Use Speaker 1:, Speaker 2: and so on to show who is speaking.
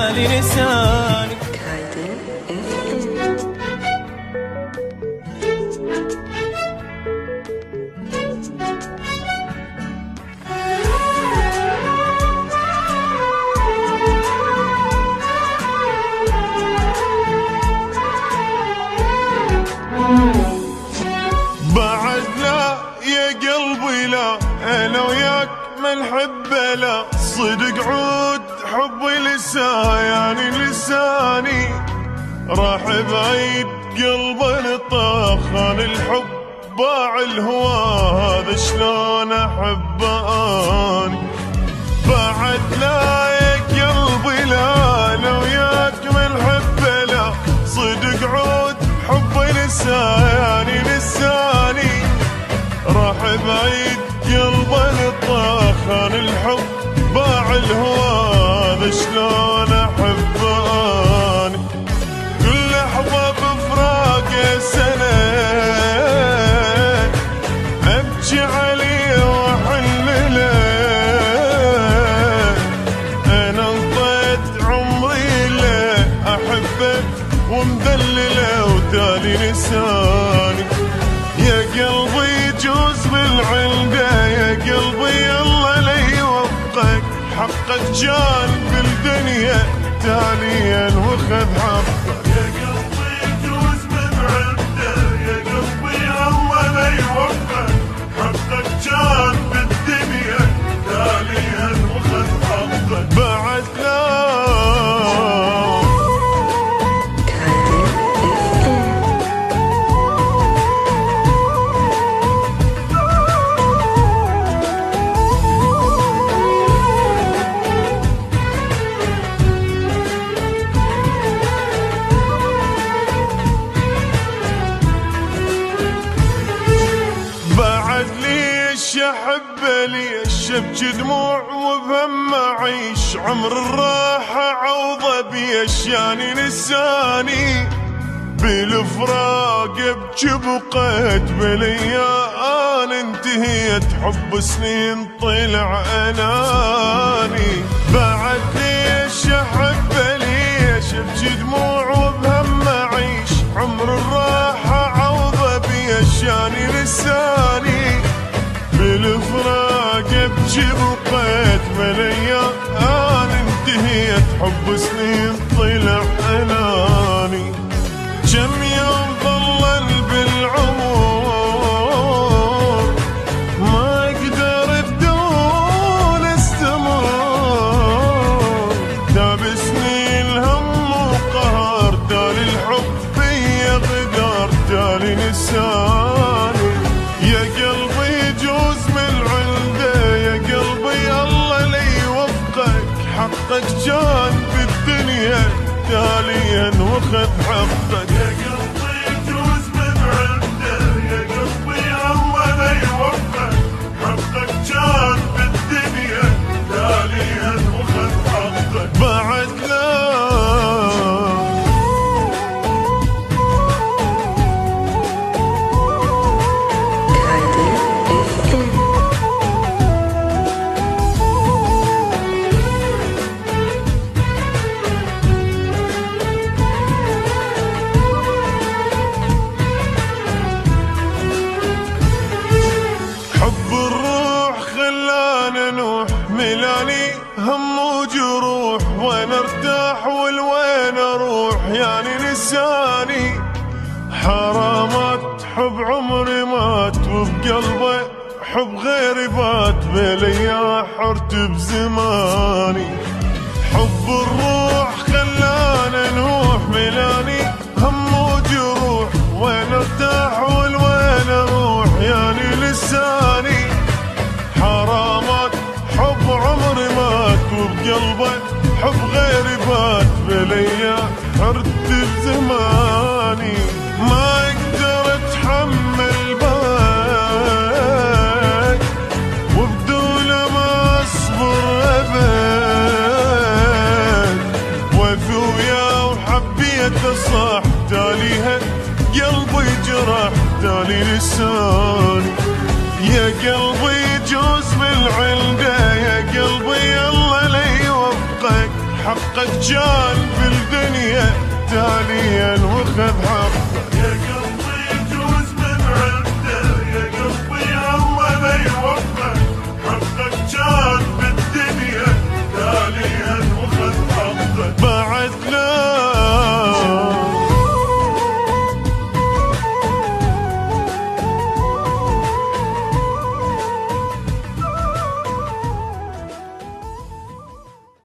Speaker 1: تالي لساني.
Speaker 2: بعد لا يا قلبي لا، انا وياك ما نحب لا، صدق عود حبي لساني لساني، راح بعيد قلبي طاخن الحب باع الهوى، هذا شلون احب اني. بعد لا يا قلبي لا، انا وياك ما نحب لا، صدق عود حبي لساني لساني، راح بعيد قلبي طاخن الحب باع الهوى، هذا شلون احب اني. كل لحظة بفراق سنة ابكي عليه واحن له، انا انطيت عمري له، احبه ومدلله وتالي لساني. يا قلبي يجوز بالعنده، يا قلبي الله لا يوفقك، حقك جان بالدنيا تاليا وخذ حقك. يا قلبي يجوز بالعنده، يا قلبي الله لا يوفقك، حقك جان بالدنيا تاليا وخذ حقك. بعد لا احب ليش ابكي دموع وبهم اعيش، عمر الراحة عوضه بيشاني لساني، بالفراق ابكي بقيت بالايام انتهيت، حب سنين طلع اناني. بعد ليش احب ليش ابكي دموع وبهم اعيش، عمر الراحة عوضه بيشاني لساني، بالفراق ابكي بقيت بالايام انتهيت، حب سنين طلع اناني. كم يوم ظلل بالعمر ما اقدر بدون استمر، داب سنين الهم وقهر، تالي الحب بيا غدار تالي لساني. يا قلبي يجوز من عنده، يا قلبي الله لا يوفقك، حقك جان بالدنيا تاليا وخذ حقك. يا قلبي يجوز من عنده، يا قلبي الله لا يوفقك، حقك جان بالدنيا تاليا وخذ حقك. بعد لا ملاني هم وجروح، وين ارتاح والوين اروح يعني لساني. حرامات حب عمري مات، وبقلبي حب غيري بات، بليا حرت بزماني. حب الروح خلانا نوح، ملاني هم وجروح، وين ارتاح والوين اروح يعني لساني. حرامات حب عمري مات، وبقلبي حب غيري بات، بليا حرت بزماني. ما اقدر اتحمل باك، وبدونه ما اصبر ابد، وفي وياه وحبيته صح، تاليها قلبي جرح تالي لساني. يا قلبي يجوز بالعنده، يا قلبي الله لا يوفقك، حق قد كان بالدنيا تاليا وخذ حقه